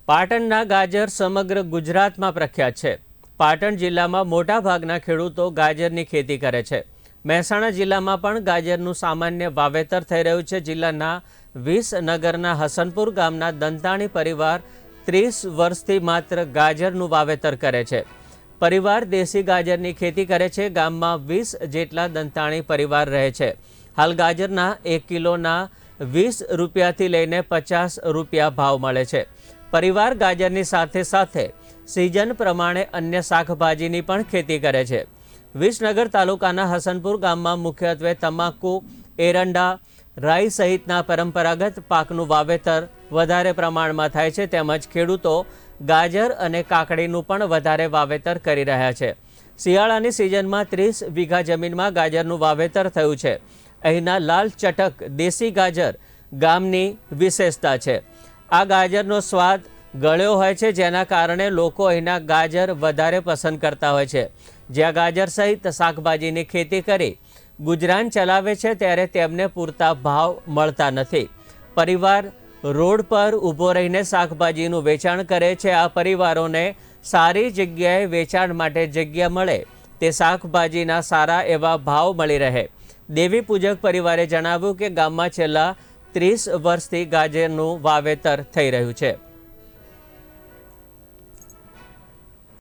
પાટણના ગાજર સમગ્ર ગુજરાતમાં પ્રખ્યાત છે। પાટણ જિલ્લામાં મોટા ભાગના ખેડૂતો ગાજરની ખેતી કરે છે। મહેસાણા જિલ્લામાં પણ ગાજરનું સામાન્ય વાવેતર થઈ રહ્યું છે। જિલ્લાના વિસનગરના હસનપુર ગામના દંતાણી પરિવાર 30 વર્ષથી માત્ર ગાજરનું વાવેતર કરે છે। પરિવાર દેશી ગાજરની ખેતી કરે છે। ગામમાં 20 જેટલા દંતાણી પરિવાર રહે છે। હાલ ગાજરના 1 કિલોના 20 રૂપિયાથી લઈને 50 રૂપિયા ભાવ મળે છે। પરિવાર ગાજરની સાથે સાથે સિઝન પ્રમાણે અન્ય શાકભાજીની પણ ખેતી કરે છે। વિસનગર તાલુકાના હસનપુર ગામમાં મુખ્યત્વે તમાકુ, એરંડા, રાઈ સહિતના પરંપરાગત પાકનું વાવેતર વધારે પ્રમાણમાં થાય છે, તેમજ ખેડૂતો ગાજર અને કાકડીનું પણ વધારે વાવેતર કરી રહ્યા છે। શિયાળાની સિઝનમાં 30 વીઘા જમીનમાં ગાજરનું વાવેતર થયું છે। અહીંના લાલ ચટક દેશી ગાજર ગામની વિશેષતા છે। આ ગાજરનો સ્વાદ ગળ્યો હોય છે, જેના કારણે લોકો અહીંના ગાજર વધારે પસંદ કરતા હોય છે। જ્યાં ગાજર સહિત શાકભાજીની ખેતી કરી ગુજરાન ચલાવે છે, ત્યારે તેમને પૂરતા ભાવ મળતા નથી। પરિવાર રોડ પર ઊભો રહીને શાકભાજીનું વેચાણ કરે છે। આ પરિવારોને સારી જગ્યાએ વેચાણ માટે જગ્યા મળે તે શાકભાજીના સારા એવા ભાવ મળી રહે। દેવી પૂજક પરિવારે જણાવ્યું કે ગામમાં છેલ્લા 30 વર્ષથી ગાજરનું વાવેતર થઈ રહ્યું છે।